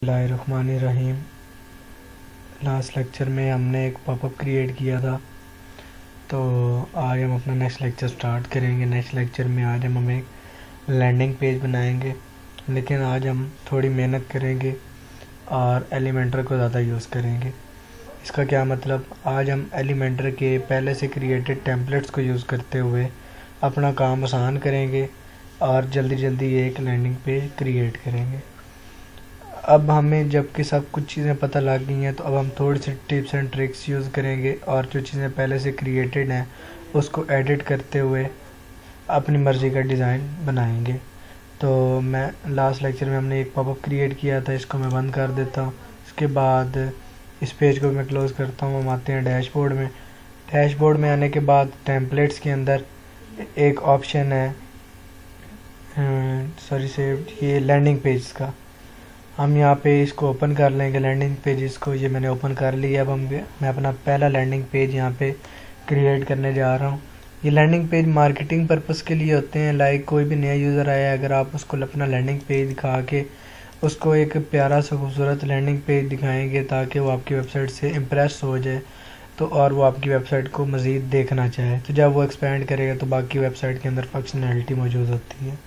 बिस्मिल्लाहिर्रहमानिर्रहीम। Last lecture में हमने एक पॉपअप क्रिएट किया था, तो आज हम अपना नेक्स्ट लेक्चर स्टार्ट करेंगे। नेक्स्ट लेक्चर में आज हम एक लैंडिंग पेज बनाएंगे, लेकिन आज हम थोड़ी मेहनत करेंगे और एलिमेंटर को ज़्यादा यूज़ करेंगे। इसका क्या मतलब, आज हम एलिमेंटर के पहले से क्रिएटेड टेम्पलेट्स को यूज़ करते हुए अपना काम आसान करेंगे और जल्दी जल्दी एक लैंडिंग पेज क्रिएट करेंगे। अब हमें जबकि सब कुछ चीज़ें पता लग गई हैं, तो अब हम थोड़ी सी टिप्स एंड ट्रिक्स यूज़ करेंगे और जो चीज़ें पहले से क्रिएटेड हैं उसको एडिट करते हुए अपनी मर्ज़ी का डिज़ाइन बनाएंगे। तो मैं लास्ट लेक्चर में हमने एक पॉपअप क्रिएट किया था, इसको मैं बंद कर देता हूँ। इसके बाद इस पेज को मैं क्लोज़ करता हूँ। हम आते हैं डैशबोर्ड में। डैशबोर्ड में आने के बाद टेम्पलेट्स के अंदर एक ऑप्शन है ये लैंडिंग पेज का। हम यहाँ पे इसको ओपन कर लेंगे लैंडिंग पेजेस को। ये मैंने ओपन कर लिया। अब मैं अपना पहला लैंडिंग पेज यहाँ पे क्रिएट करने जा रहा हूँ। ये लैंडिंग पेज मार्केटिंग पर्पस के लिए होते हैं। लाइक कोई भी नया यूज़र आया, अगर आप उसको अपना लैंडिंग पेज दिखा के उसको एक प्यारा सा खूबसूरत लैंडिंग पेज दिखाएंगे ताकि वो आपकी वेबसाइट से इम्प्रेस हो जाए, तो और वो आपकी वेबसाइट को मज़ीद देखना चाहे। तो जब वो एक्सपेंड करेगा तो बाकी वेबसाइट के अंदर फंक्शनैलिटी मौजूद होती है।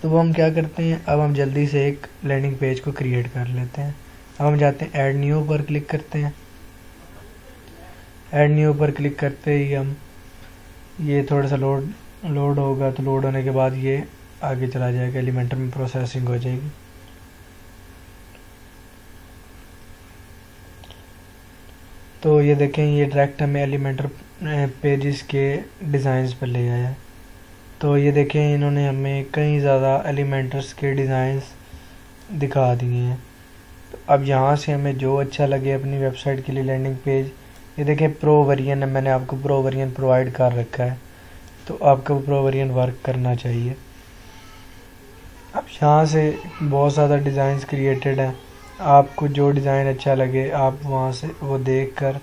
तो वो हम क्या करते हैं, अब हम जल्दी से एक लैंडिंग पेज को क्रिएट कर लेते हैं। अब हम जाते हैं ऐड न्यू पर क्लिक करते हैं। ऐड न्यू पर क्लिक करते ही हम ये थोड़ा सा लोड होगा, तो लोड होने के बाद ये आगे चला जाएगा, एलिमेंटर में प्रोसेसिंग हो जाएगी। तो ये देखें, ये डायरेक्ट हमें एलिमेंटर पेजेस के डिज़ाइंस पर ले आया है। तो ये देखें, इन्होंने हमें कई ज़्यादा एलिमेंटर्स के डिज़ाइंस दिखा दिए हैं। तो अब यहाँ से हमें जो अच्छा लगे अपनी वेबसाइट के लिए लैंडिंग पेज, ये देखें प्रो वेरिएंट है, मैंने आपको प्रो वेरिएंट प्रोवाइड कर रखा है, तो आपको प्रो वेरिएंट वर्क करना चाहिए। अब यहाँ से बहुत ज़्यादा डिज़ाइंस क्रिएटेड हैं, आपको जो डिज़ाइन अच्छा लगे आप वहाँ से वो देख कर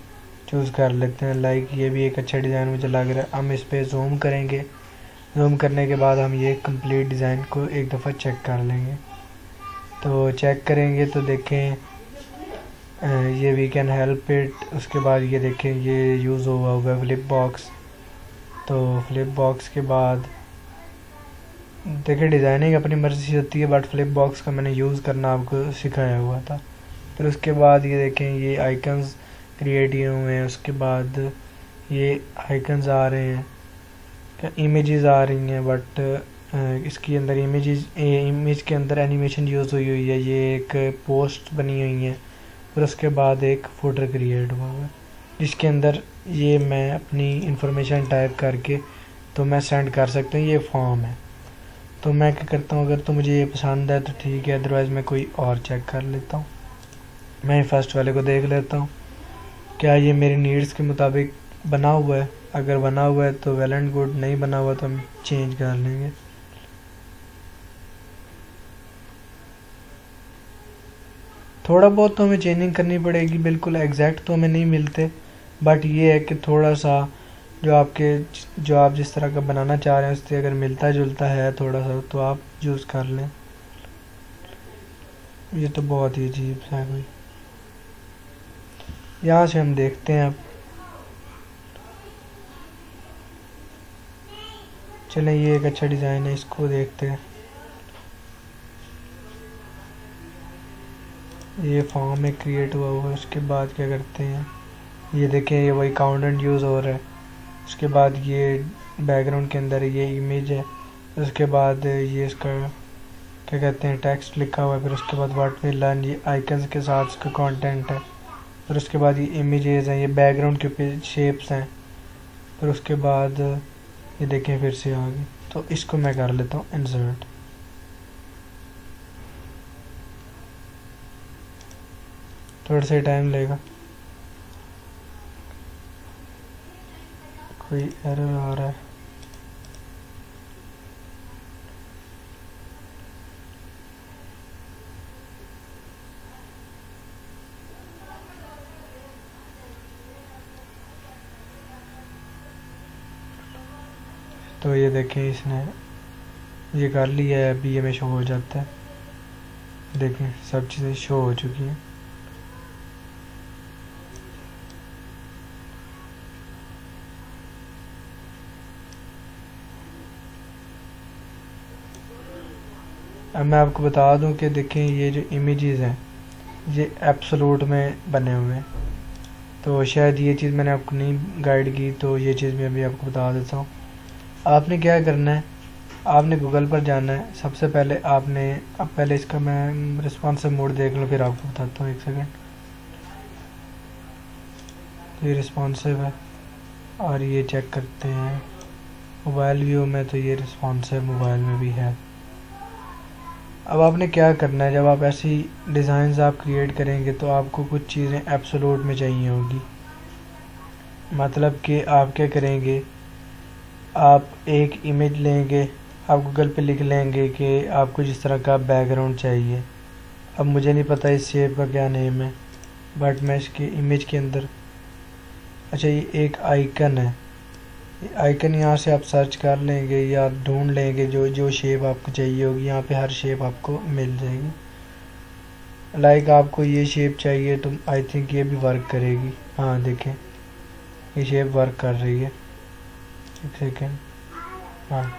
चूज़ कर लेते हैं। लाइक ये भी एक अच्छा डिज़ाइन मुझे लग रहा है। हम इस पर जूम करेंगे। जूम करने के बाद हम ये कंप्लीट डिज़ाइन को एक दफ़ा चेक कर लेंगे। तो चेक करेंगे तो देखें ये वी कैन हेल्प इट। उसके बाद ये देखें ये यूज़ हुआ हुआ है फ्लिप बॉक्स। तो फ्लिप बॉक्स के बाद देखिए डिज़ाइनिंग अपनी मर्ज़ी से होती है, बट फ्लिप बॉक्स का मैंने यूज़ करना आपको सिखाया हुआ था। फिर उसके बाद ये देखें ये आइकन्स क्रिएट किए हुए हैं। उसके बाद ये आइकन्स आ रहे हैं, इमेजेस आ रही हैं, बट इसके अंदर इमेज के अंदर एनिमेशन यूज़ हुई है। ये एक पोस्ट बनी हुई है। फिर उसके बाद एक फुटर क्रिएट हुआ है जिसके अंदर ये मैं अपनी इंफॉर्मेशन टाइप करके तो मैं सेंड कर सकता हूँ। ये फॉर्म है। तो मैं क्या करता हूँ, अगर तो मुझे ये पसंद है तो ठीक है, अदरवाइज़ मैं कोई और चेक कर लेता हूँ। मैं फर्स्ट वाले को देख लेता हूँ क्या ये मेरी नीड्स के मुताबिक बना हुआ है। अगर बना हुआ है तो वेल एंड गुड, नहीं बना हुआ तो हम चेंज कर लेंगे। थोड़ा बहुत तो हमें चेंजिंग करनी पड़ेगी, बिल्कुल एग्जैक्ट तो हमें नहीं मिलते, बट ये है कि थोड़ा सा जो आप जिस तरह का बनाना चाह रहे हैं उससे अगर मिलता जुलता है थोड़ा सा तो आप यूज़ कर लें। ये तो बहुत ही अजीब सा है कोई। यहाँ से हम देखते हैं। अब चलें, ये एक अच्छा डिज़ाइन है, इसको देखते हैं। ये फॉर्म में क्रिएट हुआ है। उसके बाद क्या करते हैं, ये देखें ये वही काउंटेंट यूज़ हो रहा है। उसके बाद ये बैकग्राउंड के अंदर ये इमेज है। उसके बाद ये इसका क्या कहते हैं टेक्स्ट लिखा हुआ है। फिर उसके बाद व्हाट वी लर्न, ये आइकन्स के साथ इसका कंटेंट है। फिर उसके बाद ये इमेजेस हैं, ये बैकग्राउंड के ऊपर शेप्स हैं। फिर उसके बाद ये देखें फिर से आ गई। तो इसको मैं कर लेता हूँ इंसर्ट। थोड़ा सा टाइम लेगा, कोई एरर आ रहा है। तो ये देखें इसने ये कर लिया है, अभी ये में शो हो जाता है। देखें सब चीज़ें शो हो चुकी हैं। अब मैं आपको बता दूं कि देखें ये जो इमेजेस हैं ये एब्सोल्यूट में बने हुए हैं, तो शायद ये चीज़ मैंने आपको नहीं गाइड की, तो ये चीज़ मैं अभी आपको बता देता हूँ। आपने क्या करना है, आपने गूगल पर जाना है। सबसे पहले आपने, अब पहले इसका मैं रिस्पॉन्सिव मोड देख लूँ फिर आपको बताता हूँ। एक सेकेंड, ये रिस्पॉन्सिव है और ये चेक करते हैं मोबाइल व्यू में, तो ये रिस्पॉन्सिव मोबाइल में भी है। अब आपने क्या करना है, जब आप ऐसी डिज़ाइंस आप क्रिएट करेंगे तो आपको कुछ चीज़ें एब्सोल्यूट में चाहिए होगी। मतलब कि आप क्या करेंगे, आप एक इमेज लेंगे, आप गूगल पे लिख लेंगे कि आपको जिस तरह का बैकग्राउंड चाहिए। अब मुझे नहीं पता इस शेप का क्या नेम है, बट मैं इसके इमेज के अंदर, अच्छा ये एक आइकन है, आइकन यहाँ से आप सर्च कर लेंगे या ढूंढ लेंगे जो जो शेप आपको चाहिए होगी। यहाँ पे हर शेप आपको मिल जाएगी। लाइक आपको ये शेप चाहिए तो आई थिंक ये भी वर्क करेगी। हाँ देखें ये शेप वर्क कर रही है। एक सेकेंड, हाँ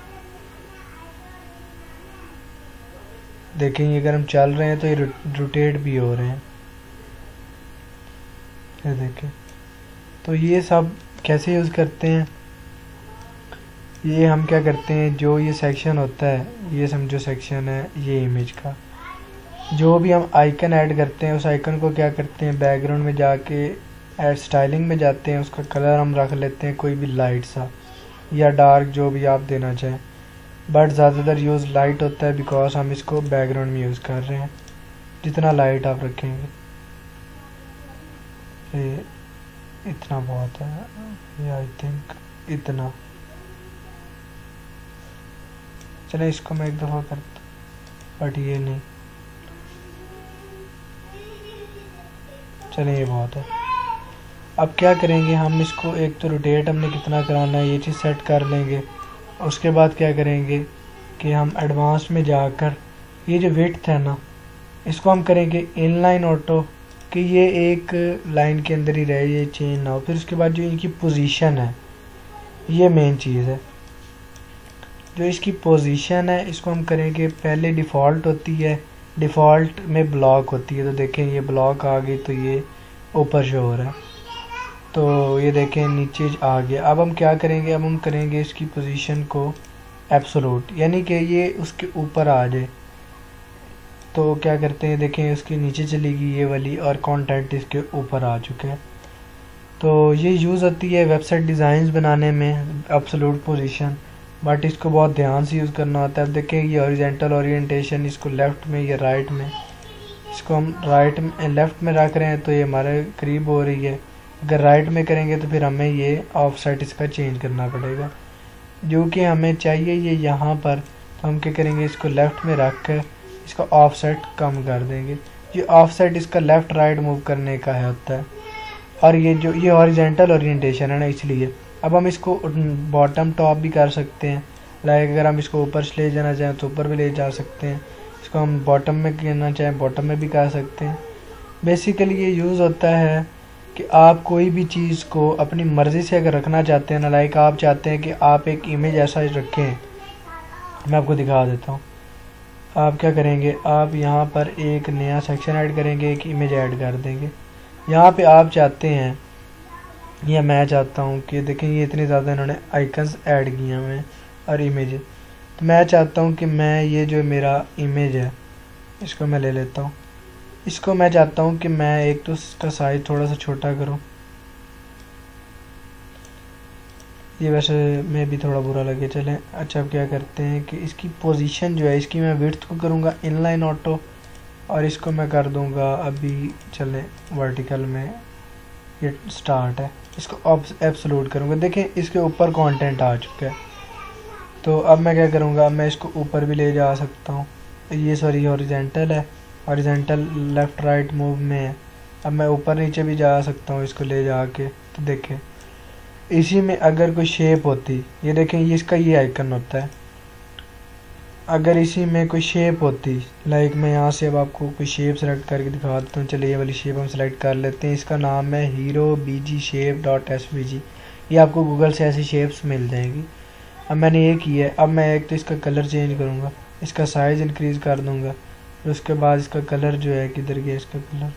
देखें ये अगर हम चल रहे हैं तो ये रोटेट भी हो रहे हैं, ये देखें। तो ये सब कैसे यूज़ करते हैं, ये हम क्या करते हैं, जो ये सेक्शन होता है, ये समझो सेक्शन है ये इमेज का, जो भी हम आइकन ऐड करते हैं उस आइकन को क्या करते हैं, बैकग्राउंड में जाके ऐड स्टाइलिंग में जाते हैं, उसका कलर हम रख लेते हैं कोई भी लाइट सा या डार्क जो भी आप देना चाहें, बट ज़्यादातर यूज़ लाइट होता है बिकॉज हम इसको बैकग्राउंड में यूज़ कर रहे हैं। जितना लाइट आप रखेंगे, ये इतना बहुत है, ये आई थिंक इतना, चले इसको मैं एक दफ़ा करता, बट ये नहीं, चले ये बहुत है। अब क्या करेंगे, हम इसको एक तो रोटेट हमने कितना कराना है ये चीज़ सेट कर लेंगे। उसके बाद क्या करेंगे कि हम एडवांस में जाकर ये जो विड्थ है ना, इसको हम करेंगे इनलाइन ऑटो, कि ये एक लाइन के अंदर ही रहे, ये चेंज ना हो। फिर उसके बाद जो इनकी पोजीशन है, ये मेन चीज़ है, जो इसकी पोजीशन है इसको हम करेंगे, पहले डिफ़ॉल्ट होती है, डिफ़ॉल्ट में ब्लॉक होती है, तो देखें ये ब्लॉक आ गई तो ये ऊपर शो हो रहा है, तो ये देखें नीचे आ गया। अब हम क्या करेंगे, अब हम करेंगे इसकी पोजीशन को एब्सोल्यूट, यानी कि ये उसके ऊपर आ जाए। तो क्या करते हैं, देखें उसके नीचे चली गई ये वाली और कंटेंट इसके ऊपर आ चुका है। तो ये यूज़ होती है वेबसाइट डिज़ाइंस बनाने में एब्सोल्यूट पोजीशन, बट इसको बहुत ध्यान से यूज़ करना होता है। अब देखें ये हॉरिजॉन्टल ओरिएंटेशन, इसको लेफ़्ट में या राइट में, इसको हम राइट में लेफ़्ट में रख रहे हैं तो ये हमारे करीब हो रही है। अगर राइट में करेंगे तो फिर हमें ये ऑफसेट इसका चेंज करना पड़ेगा, जो कि हमें चाहिए ये यहाँ पर। तो हम क्या करेंगे, इसको लेफ़्ट में रख कर इसका ऑफसेट कम कर देंगे। ये ऑफसेट इसका लेफ़्ट राइट मूव करने का है होता है, और ये जो ये हॉरिजॉन्टल ओरिएंटेशन है ना, इसलिए। अब हम इसको बॉटम टॉप भी कर सकते हैं, लाइक अगर हम इसको ऊपर से ले जाना चाहें तो ऊपर भी ले जा सकते हैं, इसको हम बॉटम में करना चाहें बॉटम में भी कर सकते हैं। बेसिकली ये यूज़ होता है कि आप कोई भी चीज़ को अपनी मर्ज़ी से अगर रखना चाहते हैं ना, लाइक आप चाहते हैं कि आप एक इमेज ऐसा रखें, मैं आपको दिखा देता हूँ। आप क्या करेंगे, आप यहाँ पर एक नया सेक्शन ऐड करेंगे, एक इमेज ऐड कर देंगे। यहाँ पे आप चाहते हैं या मैं चाहता हूँ कि देखें ये इतने ज़्यादा इन्होंने आइकन्स ऐड किए हुए हैं और इमेज, तो मैं चाहता हूँ कि मैं ये जो मेरा इमेज है इसको मैं ले लेता हूँ। इसको मैं चाहता हूँ कि मैं एक तो इसका साइज़ थोड़ा सा छोटा करूँ, ये वैसे में भी थोड़ा बुरा लगे, चलें। अच्छा अब क्या करते हैं कि इसकी पोजीशन जो है इसकी मैं विड्थ को करूँगा इनलाइन ऑटो, और इसको मैं कर दूँगा अभी, चलें वर्टिकल में, ये स्टार्ट है, इसको एब्सोल्यूट करूँगा। देखें इसके ऊपर कंटेंट आ चुका है, तो अब मैं क्या करूँगा, मैं इसको ऊपर भी ले जा सकता हूँ। ये सॉरी हॉरिजॉन्टल है, हॉरिजॉन्टल लेफ़्ट राइट मूव में है। अब मैं ऊपर नीचे भी जा सकता हूँ इसको ले जा के। तो देखें इसी में अगर कोई शेप होती, ये देखें ये इसका ये आइकन होता है, अगर इसी में कोई शेप होती, लाइक मैं यहाँ से अब आपको कोई शेप सेलेक्ट करके दिखा देता हूँ। चलिए ये वाली शेप हम सेलेक्ट कर लेते हैं। इसका नाम है हीरो बीजी शेप डॉट svg। ये आपको गूगल से ऐसी शेप्स मिल जाएंगी। अब मैंने ये की है। अब मैं एक तो इसका कलर चेंज करूँगा, इसका साइज़ इंक्रीज़ कर दूँगा, फिर उसके बाद इसका कलर जो है, किधर गया इसका कलर,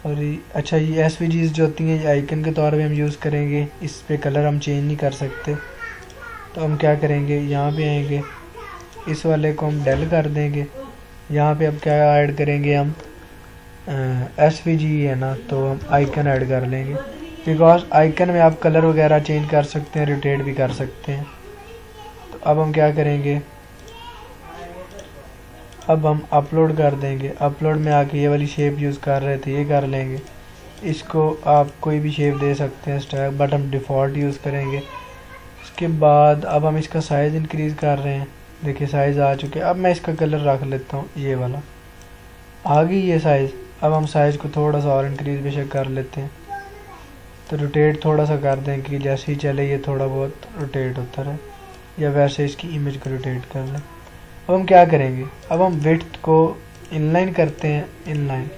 सॉरी, अच्छा ये svgs जो होती हैं ये आइकन के तौर पे हम यूज़ करेंगे। इस पे कलर हम चेंज नहीं कर सकते। तो हम क्या करेंगे, यहाँ पे आएंगे, इस वाले को हम डेल कर देंगे। यहाँ पे अब क्या ऐड करेंगे हम, svg है ना, तो हम आइकन ऐड कर लेंगे। बिकॉज आइकन में आप कलर वगैरह चेंज कर सकते हैं, रोटेट भी कर सकते हैं। तो अब हम क्या करेंगे, अब हम अपलोड कर देंगे। अपलोड में आके ये वाली शेप यूज़ कर रहे थे, ये कर लेंगे। इसको आप कोई भी शेप दे सकते हैं स्टैक, बट हम डिफ़ॉल्ट यूज़ करेंगे। उसके बाद अब हम इसका साइज़ इंक्रीज़ कर रहे हैं। देखिए साइज़ आ चुके हैं। अब मैं इसका कलर रख लेता हूँ, ये वाला आ गई ये साइज़। अब हम साइज़ को थोड़ा सा और इंक्रीज़ बेशक कर लेते हैं। तो रोटेट थोड़ा सा कर दें कि जैसे ही चले ये थोड़ा बहुत रोटेट होता रहे, या वैसे इसकी इमेज को रोटेट कर लें। अब हम क्या करेंगे, अब हम विड्थ को इनलाइन करते हैं, इनलाइन।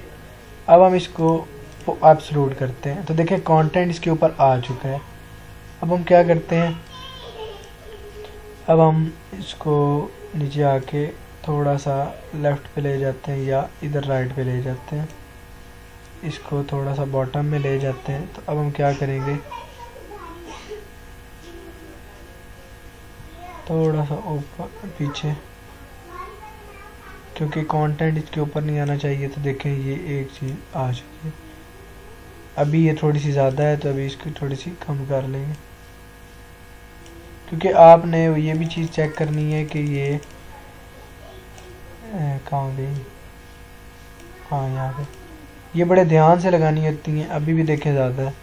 अब हम इसको एब्सोल्यूट करते हैं। तो देखिए कंटेंट इसके ऊपर आ चुका है। अब हम क्या करते हैं, अब हम इसको नीचे आके थोड़ा सा लेफ़्ट पे ले जाते हैं या इधर राइट पे ले जाते हैं। इसको थोड़ा सा बॉटम में ले जाते हैं। तो अब हम क्या करेंगे, थोड़ा सा ऊपर पीछे, क्योंकि कंटेंट इसके ऊपर नहीं आना चाहिए। तो देखें ये एक चीज़ आ चुकी है। अभी ये थोड़ी सी ज़्यादा है, तो अभी इसको थोड़ी सी कम कर लेंगे, क्योंकि आपने ये भी चीज़ चेक करनी है कि ये कहाँ गई, हाँ यहाँ पे, ये बड़े ध्यान से लगानी होती हैं। अभी भी देखें ज़्यादा है।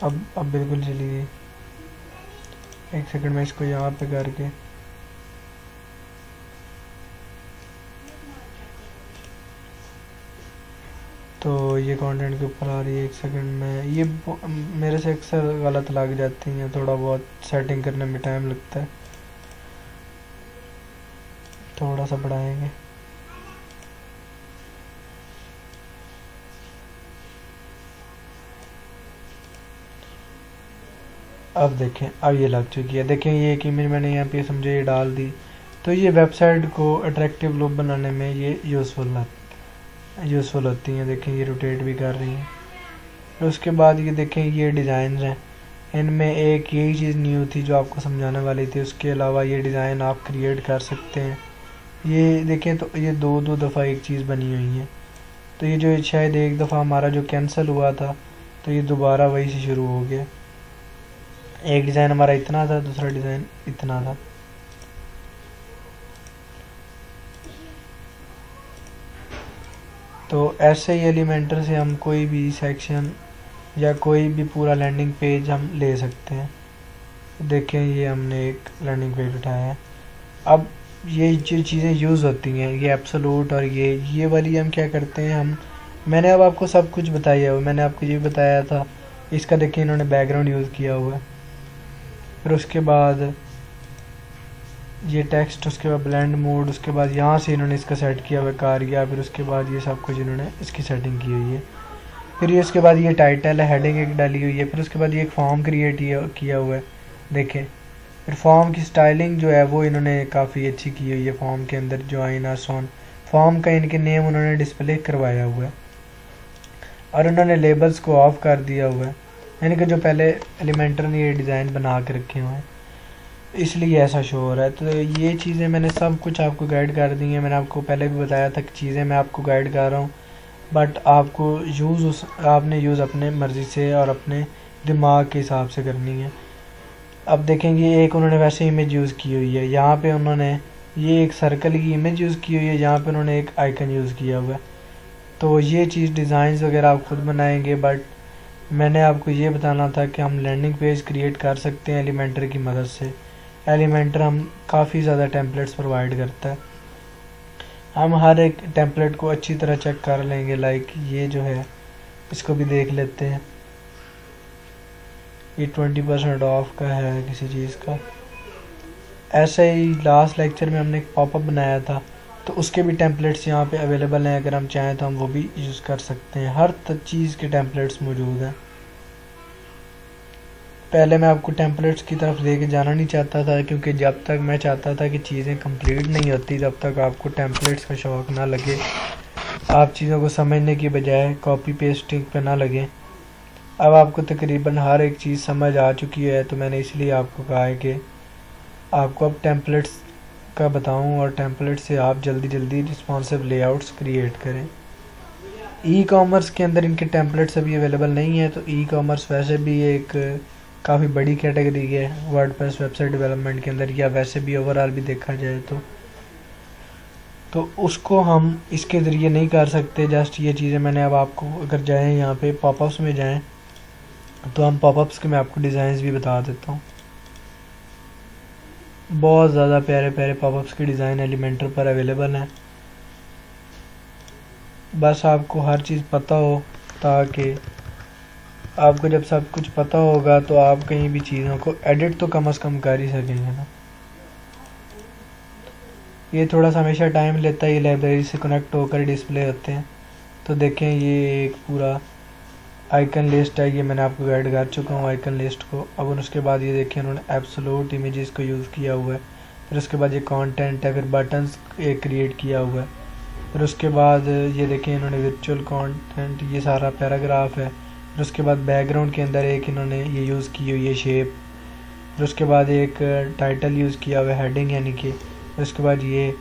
अब बिल्कुल चली गई। एक सेकंड में इसको यहाँ पे करके, तो ये कंटेंट के ऊपर आ रही है। एक सेकंड में ये मेरे से अक्सर गलत लग जाती हैं, थोड़ा बहुत सेटिंग करने में टाइम लगता है। थोड़ा सा बढ़ाएंगे। अब देखें, अब ये लग चुकी है। देखें ये एक इमेज मैंने यहाँ पे समझे ये डाल दी। तो ये वेबसाइट को अट्रैक्टिव लुक बनाने में ये यूज़फुल होती हैं। देखें ये रोटेट भी कर रही हैं। और उसके बाद ये देखें ये डिज़ाइन हैं, इनमें एक यही चीज़ न्यू थी जो आपको समझाने वाली थी। उसके अलावा ये डिज़ाइन आप क्रिएट कर सकते हैं। ये देखें तो ये दो दफ़ा एक चीज़ बनी हुई है। तो ये जो शायद एक दफ़ा हमारा जो कैंसिल हुआ था, तो ये दोबारा वही से शुरू हो गया। एक डिज़ाइन हमारा इतना था, दूसरा डिज़ाइन इतना था। तो ऐसे ही एलिमेंटर से हम कोई भी सेक्शन या कोई भी पूरा लैंडिंग पेज हम ले सकते हैं। देखें ये हमने एक लैंडिंग पेज उठाया है। अब ये जो चीज़ें यूज़ होती हैं, ये एब्सोल्यूट और ये वाली हम क्या करते हैं, हम मैंने अब आपको सब कुछ बताया हुआ। मैंने आपको ये भी बताया था। इसका देखिए इन्होंने बैकग्राउंड यूज़ किया हुआ है। फिर उसके बाद ये टेक्स्ट, उसके बाद ब्लेंड मोड, उसके बाद यहाँ से इन्होंने इसका सेट किया हुआ कार्या। फिर उसके बाद ये सब कुछ इन्होंने इसकी सेटिंग की हुई है। फिर ये उसके बाद ये टाइटल है, हेडिंग एक डाली हुई है। फिर उसके बाद ये एक फॉर्म क्रिएट किया हुआ है। देखें फिर फॉर्म की स्टाइलिंग जो है वो इन्होंने काफ़ी अच्छी की हुई है। फॉर्म के अंदर ज्वाइन और सॉन, फॉर्म का इनके नेम उन्होंने डिस्प्ले करवाया हुआ है। और उन्होंने लेबल्स को ऑफ कर दिया हुआ है, यानी कि जो पहले एलिमेंटर ने ये डिज़ाइन बना के रखे हुए हैं, इसलिए ऐसा शो हो रहा है। तो ये चीज़ें मैंने सब कुछ आपको गाइड कर दी हैं। मैंने आपको पहले भी बताया था कि चीज़ें मैं आपको गाइड कर रहा हूँ, बट आपको आपने यूज़ अपने मर्ज़ी से और अपने दिमाग के हिसाब से करनी है। अब देखेंगे एक उन्होंने वैसे इमेज यूज़ की हुई है। यहाँ पे उन्होंने ये एक सर्कल की इमेज यूज़ की हुई है, यहाँ पे उन्होंने एक आइकन यूज़ किया हुआ है। तो ये चीज़ डिज़ाइंस वगैरह आप खुद बनाएंगे, बट मैंने आपको ये बताना था कि हम लैंडिंग पेज क्रिएट कर सकते हैं एलिमेंटर की मदद से। एलिमेंटर हम काफ़ी ज़्यादा टेम्पलेट्स प्रोवाइड करता है। हम हर एक टेम्पलेट को अच्छी तरह चेक कर लेंगे। लाइक ये जो है इसको भी देख लेते हैं। ये 20% ऑफ का है किसी चीज़ का। ऐसे ही लास्ट लेक्चर में हमने एक पॉपअप बनाया था, तो उसके भी टेम्पलेट्स यहाँ पे अवेलेबल हैं। अगर हम चाहें तो हम वो भी यूज़ कर सकते हैं। हर चीज़ के टेम्पलेट्स मौजूद हैं। पहले मैं आपको टेम्पलेट्स की तरफ लेके जाना नहीं चाहता था, क्योंकि जब तक मैं चाहता था कि चीज़ें कंप्लीट नहीं होती तब तक आपको टेम्पलेट्स का शौक़ ना लगे, आप चीज़ों को समझने की बजाय कॉपी पेस्टिंग पे ना लगे। अब आपको तकरीबन हर एक चीज़ समझ आ चुकी है, तो मैंने इसलिए आपको कहा है कि आपको अब टेम्पलेट्स का बताऊं और टेम्पलेट से आप जल्दी जल्दी रिस्पॉन्सिव लेआउट्स क्रिएट करें। ई कॉमर्स के अंदर इनके टेम्पलेट्स अभी अवेलेबल नहीं है, तो ई कॉमर्स वैसे भी एक काफ़ी बड़ी कैटेगरी है वर्डप्रेस वेबसाइट डेवलपमेंट के अंदर, या वैसे भी ओवरऑल भी देखा जाए तो उसको हम इसके ज़रिए नहीं कर सकते। जस्ट ये चीज़ें मैंने अब आपको, अगर जाएँ यहाँ पे पॉपअप्स में जाएँ तो हम पॉपअप्स के मैं आपको डिज़ाइंस भी बता देता हूँ। बहुत ज़्यादा प्यारे प्यारे पॉपअप्स के डिज़ाइन एलिमेंटर पर अवेलेबल हैं। बस आपको हर चीज़ पता हो, ताकि आपको जब सब कुछ पता होगा तो आप कहीं भी चीज़ों को एडिट तो कम से कम कर ही सकेंगे ना। ये थोड़ा सा हमेशा टाइम लेता है, ये लाइब्रेरी से कनेक्ट होकर डिस्प्ले होते हैं। तो देखें ये एक पूरा आइकन लिस्ट है, ये मैंने आपको गाइड कर चुका हूँ आइकन लिस्ट को। अब उसके बाद ये देखें उन्होंने एब्सोल्यूट इमेजेस को यूज़ किया हुआ है। फिर उसके बाद ये कंटेंट है, फिर बटन्स क्रिएट किया हुआ है। फिर उसके बाद ये देखें इन्होंने वर्चुअल कंटेंट, ये सारा पैराग्राफ है। फिर उसके बाद बैकग्राउंड के अंदर एक इन्होंने ये यूज़ की हुई है शेप। फिर उसके बाद एक टाइटल यूज़ किया हुआ है, हेडिंग यानी कि। फिर उसके बाद ये,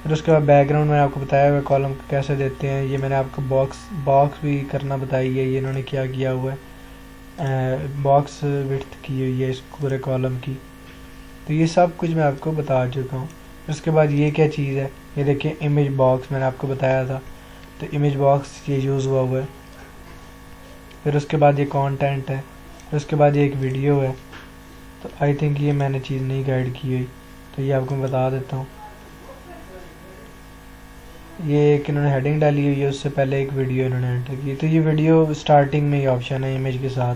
फिर उसके बाद बैकग्राउंड मैंने आपको बताया हुआ है कॉलम को कैसे देते हैं। ये मैंने आपको बॉक्स भी करना बताई है, ये इन्होंने क्या किया हुआ है, बॉक्स विड्थ की हुई है इस पूरे कॉलम की। तो ये सब कुछ मैं आपको बता चुका हूँ। फिर उसके बाद ये क्या चीज़ है, ये देखिए इमेज बॉक्स मैंने आपको बताया था, तो इमेज बॉक्स ये यूज़ हुआ है। फिर उसके बाद ये कंटेंट है। फिर उसके बाद ये एक वीडियो है। तो आई थिंक ये मैंने चीज़ नहीं गाइड की हुई, तो ये आपको बता देता हूँ। ये एक इन्होंने हेडिंग डाली हुई है, उससे पहले एक वीडियो इन्होंने एंटर की। तो ये वीडियो स्टार्टिंग में ही ऑप्शन है इमेज के साथ,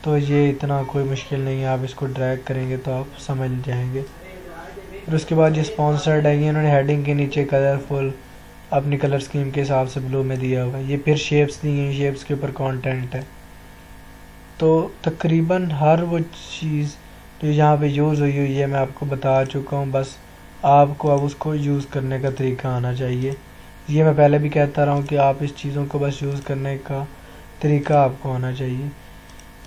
तो ये इतना कोई मुश्किल नहीं है, आप इसको ड्रैग करेंगे तो आप समझ जाएंगे। फिर उसके बाद ये स्पॉन्सर्ड है, ये इन्होंने हेडिंग के नीचे कलरफुल अपनी कलर स्कीम के हिसाब से ब्लू में दिया हुआ है। ये फिर शेप्स दी हैं, शेप्स के ऊपर कंटेंट है। तो तकरीबन हर वो चीज़ जो यहाँ पे यूज़ हुई है मैं आपको बता चुका हूँ। बस आपको अब उसको यूज़ करने का तरीका आना चाहिए। ये मैं पहले भी कहता रहा हूँ कि आप इस चीज़ों को बस यूज़ करने का तरीका आपको आना चाहिए।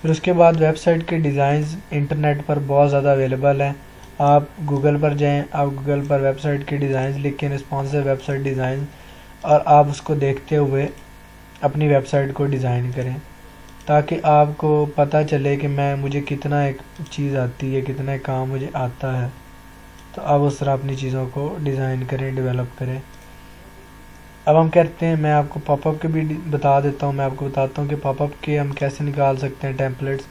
फिर उसके बाद वेबसाइट के डिज़ाइंस इंटरनेट पर बहुत ज़्यादा अवेलेबल हैं। आप गूगल पर जाएं, आप गूगल पर वेबसाइट के डिज़ाइंस लिखें, रिस्पॉन्सिव वेबसाइट डिज़ाइन, और आप उसको देखते हुए अपनी वेबसाइट को डिज़ाइन करें, ताकि आपको पता चले कि मुझे कितना एक चीज़ आती है, कितना काम मुझे आता है। तो आप उस तरह अपनी चीज़ों को डिज़ाइन करें, डेवलप करें। अब हम कहते हैं, मैं आपको पॉपअप के भी बता देता हूँ। मैं आपको बताता हूँ कि पॉपअप के हम कैसे निकाल सकते हैं टेम्पलेट्स,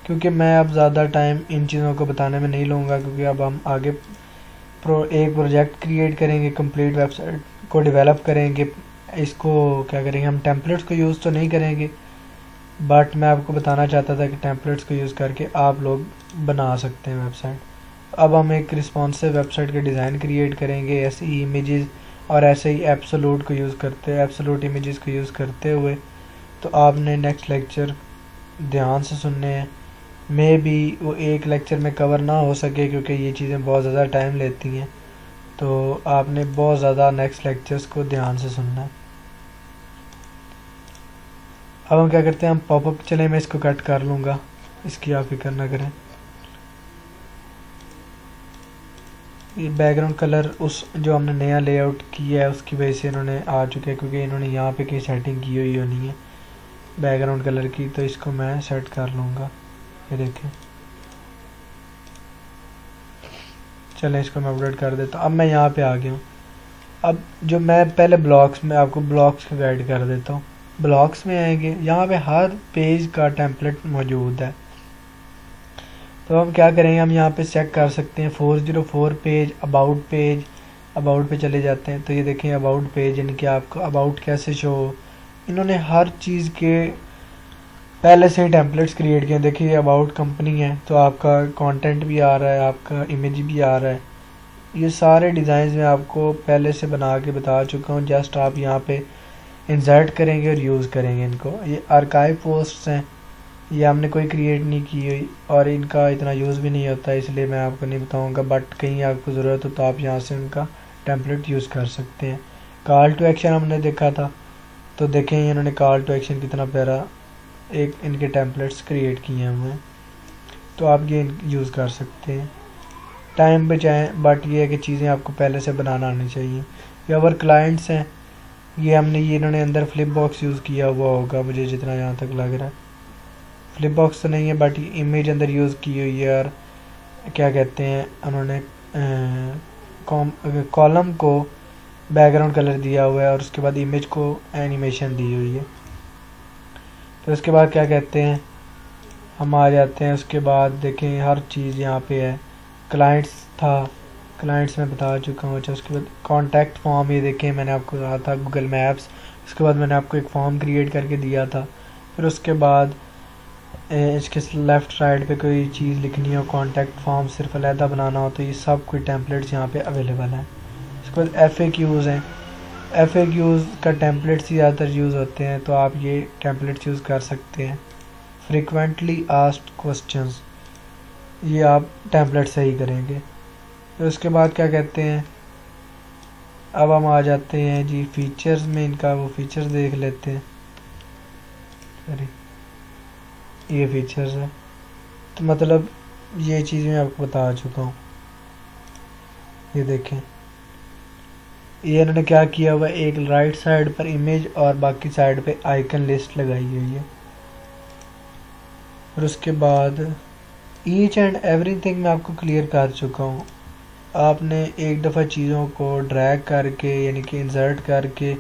क्योंकि मैं अब ज़्यादा टाइम इन चीज़ों को बताने में नहीं लूँगा, क्योंकि अब हम आगे एक प्रोजेक्ट क्रिएट करेंगे, कंप्लीट वेबसाइट को डेवलप करेंगे। इसको क्या करेंगे, हम टेम्पलेट्स को यूज़ तो नहीं करेंगे, बट मैं आपको बताना चाहता था कि टेम्पलेट्स को यूज़ करके आप लोग बना सकते हैं वेबसाइट। अब हम एक रिस्पॉन्सिव वेबसाइट के डिज़ाइन क्रिएट करेंगे, ऐसे ही इमेजेस और ऐसे ही एब्सोल्यूट को यूज़ करते हैं, एब्सोल्यूट इमेजेस को यूज़ करते हुए। तो आपने नेक्स्ट लेक्चर ध्यान से सुनने हैं। मे बी वो एक लेक्चर में कवर ना हो सके, क्योंकि ये चीज़ें बहुत ज़्यादा टाइम लेती हैं, तो आपने बहुत ज़्यादा नेक्स्ट लेक्चर्स को ध्यान से सुनना है। अब हम क्या करते हैं, हम पॉपअप, चले मैं इसको कट कर लूँगा, इसकी आप फिक्र ना करें। ये बैकग्राउंड कलर उस जो हमने नया लेआउट किया है उसकी वजह से इन्होंने आ चुके हैं, क्योंकि इन्होंने यहाँ पे कहीं सेटिंग की हुई होनी है बैकग्राउंड कलर की। तो इसको मैं सेट कर लूँगा, ये देखें। चलें इसको मैं अपडेट कर देता हूँ। अब मैं यहाँ पे आ गया हूँ। अब जो मैं पहले ब्लॉक्स में आपको ब्लॉक्स का गाइड कर देता हूँ। ब्लॉक्स में आएंगे, यहाँ पे हर पेज का टेम्पलेट मौजूद है। तो हम क्या करेंगे, हम यहाँ पे चेक कर सकते हैं 404 पेज, अबाउट पे चले जाते हैं। तो ये देखें अबाउट पेज, यानी कि आपको अबाउट कैसे शो, इन्होंने हर चीज़ के पहले से ही टेम्पलेट्स क्रिएट किए। देखिए अबाउट कंपनी है तो आपका कंटेंट भी आ रहा है, आपका इमेज भी आ रहा है। ये सारे डिज़ाइन मैं आपको पहले से बना के बता चुका हूँ, जस्ट आप यहाँ पे इंसर्ट करेंगे और यूज़ करेंगे इनको। ये आर्काइव पोस्ट्स हैं, ये हमने कोई क्रिएट नहीं की हुई और इनका इतना यूज़ भी नहीं होता, इसलिए मैं आपको नहीं बताऊँगा। बट कहीं आपको ज़रूरत हो तो आप यहाँ से उनका टेम्पलेट यूज़ कर सकते हैं। कॉल टू एक्शन हमने देखा था, तो देखें इन्होंने कॉल टू एक्शन कितना प्यारा एक इनके टेम्पलेट्स क्रिएट किए हुए हैं, तो आप ये यूज़ कर सकते हैं। टाइम बचाएं, बट ये है कि चीज़ें आपको पहले से बनाना आनी चाहिए। ये अवर क्लाइंट्स हैं, ये हमने ये इन्होंने अंदर फ्लिप बॉक्स यूज़ किया हुआ होगा मुझे जितना यहाँ तक लग रहा है। फ्लिप बॉक्स तो नहीं है बट इमेज अंदर यूज़ की हुई है, और क्या कहते हैं उन्होंने कॉलम को बैकग्राउंड कलर दिया हुआ है और उसके बाद इमेज को एनिमेशन दी हुई है। तो उसके बाद क्या कहते हैं हम आ जाते हैं, उसके बाद देखें हर चीज़ यहाँ पे है। क्लाइंट्स था, क्लाइंट्स में बता चुका हूँ। अच्छा उसके बाद कॉन्टैक्ट फॉर्म, ये देखें मैंने आपको कहा था गूगल मैप्स। उसके बाद मैंने आपको एक फॉर्म क्रिएट करके दिया था। फिर उसके बाद इसके लेफ़्ट साइड पे कोई चीज़ लिखनी हो, कॉन्टैक्ट फॉर्म सिर्फ अलहदा बनाना हो, तो ये सब कोई टेम्पलेट्स यहाँ पे अवेलेबल हैं। उसके बाद FAQs हैं। FAQs का टेम्पलेट्स ही ज़्यादातर यूज़ होते हैं, तो आप ये टेम्पलेट्स यूज़ कर सकते हैं। फ्रीक्वेंटली आस्क्ड क्वेश्चंस, ये आप टेम्पलेट से ही करेंगे। तो उसके बाद क्या कहते हैं, अब हम आ जाते हैं जी फीचर्स में, इनका वो फीचर्स देख लेते हैं। सॉरी, ये फीचर्स है, तो मतलब ये चीज़ मैं आपको बता चुका हूँ। ये देखें ये इन्होंने क्या किया हुआ, एक राइट साइड पर इमेज और बाकी साइड पे आइकन लिस्ट लगाई हुई है। और उसके बाद ईच एंड एवरीथिंग मैं आपको क्लियर कर चुका हूँ। आपने एक दफ़ा चीज़ों को ड्रैग करके यानी कि इंसर्ट करके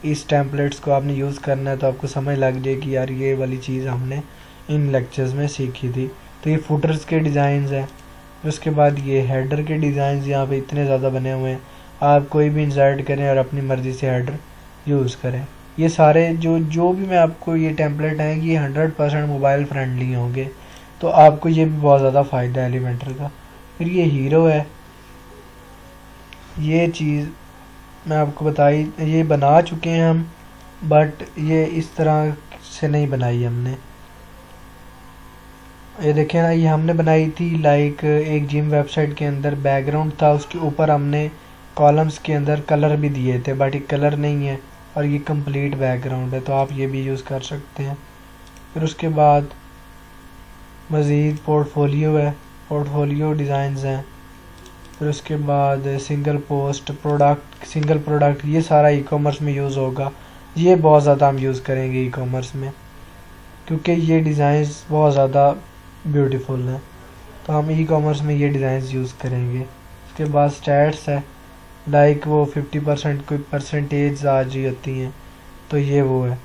इस टेम्पलेट्स को आपने यूज़ करना है, तो आपको समझ लग जाएगी यार ये वाली चीज़ हमने इन लेक्चर्स में सीखी थी। तो ये फुटर्स के डिज़ाइंस हैं। उसके बाद ये हेडर के डिज़ाइंस यहाँ पे इतने ज़्यादा बने हुए हैं, आप कोई भी इंसर्ट करें और अपनी मर्ज़ी से हेडर यूज़ करें। ये सारे जो भी मैं आपको ये टेम्पलेट हैं ये 100% मोबाइल फ्रेंडली होंगे, तो आपको ये भी बहुत ज़्यादा फ़ायदा है एलिमेंटर का। फिर ये हीरो है, ये चीज़ मैं आपको बताई, ये बना चुके हैं हम, बट ये इस तरह से नहीं बनाई हमने। ये देखें ना, ये हमने बनाई थी लाइक एक जिम वेबसाइट के अंदर बैकग्राउंड था, उसके ऊपर हमने कॉलम्स के अंदर कलर भी दिए थे, बट ये कलर नहीं है और ये कंप्लीट बैकग्राउंड है, तो आप ये भी यूज़ कर सकते हैं। फिर उसके बाद मज़ीद पोर्टफोलियो है, पोर्टफोलियो डिज़ाइंस हैं। फिर उसके बाद single post, product, single product, ये सारा ई कॉमर्स में यूज़ होगा। ये बहुत ज़्यादा हम यूज़ करेंगे ई कॉमर्स में, क्योंकि ये डिज़ाइंस बहुत ज़्यादा ब्यूटीफुल हैं, तो हम ई कॉमर्स में ये डिज़ाइंस यूज़ करेंगे। उसके बाद स्टैट्स है, लाइक वो 50% कोई परसेंटेज आ रही होती हैं, तो ये वो है।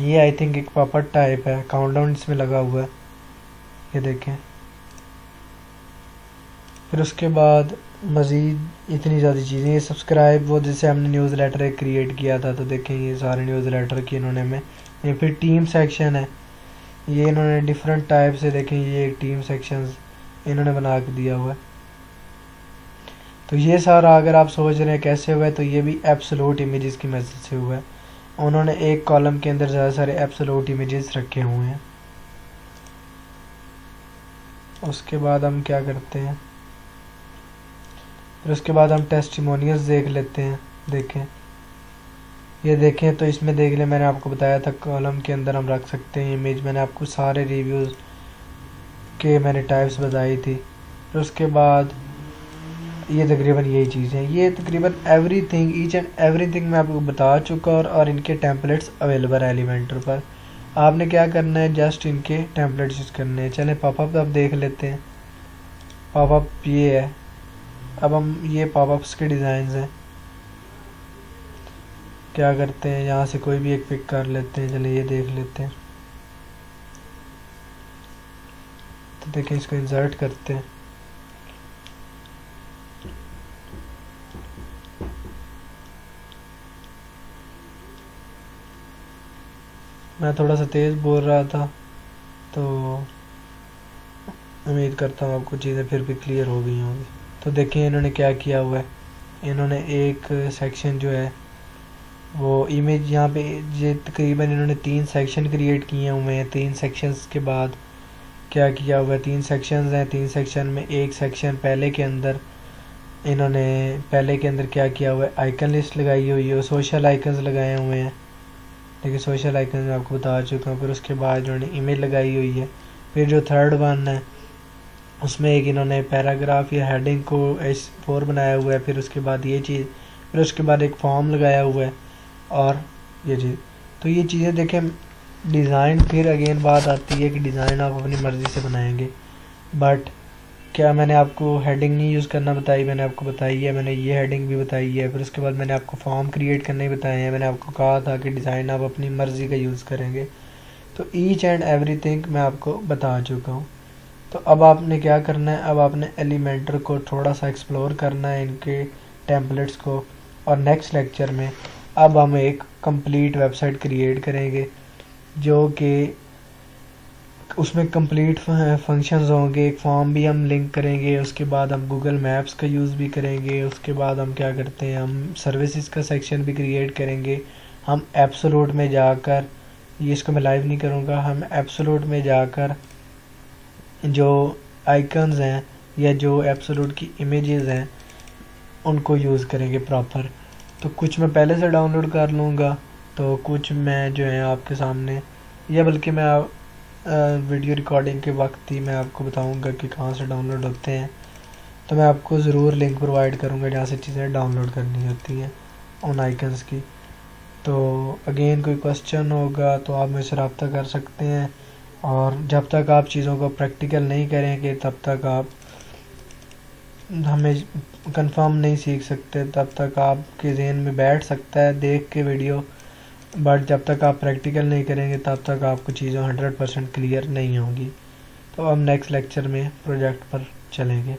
ये आई थिंक एक पॉपअप टाइप है, काउंटडाउन इसमें लगा हुआ है, ये देखें। फिर उसके बाद मज़ीद इतनी ज़्यादा चीज़ें, ये सब्सक्राइब, वो जैसे हमने न्यूज़ लेटर एक क्रिएट किया था, तो देखें ये सारे न्यूज़ लेटर की इन्होंने में। ये फिर टीम सेक्शन है, ये इन्होंने डिफरेंट टाइप से, देखें ये टीम सेक्शंस इन्होंने बना के दिया हुआ है। तो ये सारा अगर आप सोच रहे हैं कैसे हुआ है, तो ये भी एब्सोल्यूट इमेजेस की मदद से हुआ है। उन्होंने एक कॉलम के अंदर ज़्यादा सारे एब्सोल्यूट इमेजेस रखे हुए हैं। उसके बाद हम क्या करते हैं, फिर उसके बाद हम टेस्टिमोनियल्स देख लेते हैं। देखें ये देखें, तो इसमें देख लें, मैंने आपको बताया था कॉलम के अंदर हम रख सकते हैं इमेज, मैंने आपको सारे रिव्यूज़ के मैंने टाइप्स बताई थी। फिर उसके बाद ये तकरीबन यही चीज़ है, ये तकरीबन एवरीथिंग, ईच एंड एवरीथिंग मैं आपको बता चुका, और इनके टेम्पलेट्स अवेलेबल है एलिमेंटर पर। आपने क्या करना है, जस्ट इनके टेम्पलेट्स यूज़ करने हैं। चलें पॉपअप अब देख लेते हैं। पॉपअप ये है, अब हम ये पॉपअप्स के डिज़ाइंस हैं। क्या करते हैं, यहाँ से कोई भी एक पिक कर लेते हैं। चलिए ये देख लेते हैं, तो देखें इसको इंसर्ट करते हैं। मैं थोड़ा सा तेज़ बोल रहा था, तो उम्मीद करता हूँ आपको चीज़ें फिर भी क्लियर हो गई होंगी। तो देखिए इन्होंने क्या किया हुआ है, इन्होंने एक सेक्शन जो है वो इमेज यहाँ पे ये तकरीबन इन्होंने 3 सेक्शन क्रिएट किए हुए हैं। 3 सेक्शंस के बाद क्या किया हुआ है, 3 सेक्शंस हैं, 3 सेक्शन में एक सेक्शन पहले के अंदर इन्होंने क्या किया हुआ है, आइकन लिस्ट लगाई हुई है, सोशल आइकन्स लगाए हुए हैं। देखिए सोशल आइकन मैं आपको बता चुका हूँ। फिर उसके बाद इन्होंने इमेज लगाई हुई है। फिर जो थर्ड वन है उसमें एक इन्होंने पैराग्राफ या हेडिंग को H4 बनाया हुआ है। फिर उसके बाद ये चीज़, फिर उसके बाद एक फॉर्म लगाया हुआ है और ये चीज़। तो ये चीज़ें देखें, डिज़ाइन फिर अगेन बात आती है कि डिज़ाइन आप अपनी मर्ज़ी से बनाएंगे, बट क्या मैंने आपको हेडिंग नहीं यूज़ करना बताई, मैंने आपको बताई है, मैंने ये हेडिंग भी बताई है। फिर उसके बाद मैंने आपको फॉर्म क्रिएट करने बताए हैं, मैंने आपको कहा था कि डिज़ाइन आप अपनी मर्ज़ी का यूज़ करेंगे। तो ईच एंड एवरीथिंग मैं आपको बता चुका हूँ। तो अब आपने क्या करना है, अब आपने एलिमेंटर को थोड़ा सा एक्सप्लोर करना है, इनके टेम्पलेट्स को, और नेक्स्ट लेक्चर में अब हम एक कंप्लीट वेबसाइट क्रिएट करेंगे जो कि उसमें कंप्लीट फंक्शंस होंगे। एक फॉर्म भी हम लिंक करेंगे, उसके बाद हम गूगल मैप्स का यूज़ भी करेंगे, उसके बाद हम क्या करते हैं, हम सर्विसेज का सेक्शन भी क्रिएट करेंगे। हम एब्सोल्यूट में जाकर, ये इसको मैं लाइव नहीं करूँगा, हम एब्सोल्यूट में जाकर जो आइकन्स हैं या जो एब्सोल्यूट की इमेजेस हैं उनको यूज़ करेंगे प्रॉपर। तो कुछ मैं पहले से डाउनलोड कर लूँगा, तो कुछ मैं जो है आपके सामने, या बल्कि मैं वीडियो रिकॉर्डिंग के वक्त ही मैं आपको बताऊंगा कि कहाँ से डाउनलोड होते हैं। तो मैं आपको ज़रूर लिंक प्रोवाइड करूंगा जहाँ से चीज़ें डाउनलोड करनी होती हैं उन आइकन्स की। तो अगेन कोई क्वेश्चन होगा तो आप मुझसे रब्ता कर सकते हैं, और जब तक आप चीज़ों को प्रैक्टिकल नहीं करेंगे तब तक आप हमें कंफर्म नहीं सीख सकते। तब तक आपके जहन में बैठ सकता है देख के वीडियो, बट जब तक आप प्रैक्टिकल नहीं करेंगे तब तक आपको चीज़ें 100% क्लियर नहीं होंगी। तो हम नेक्स्ट लेक्चर में प्रोजेक्ट पर चलेंगे।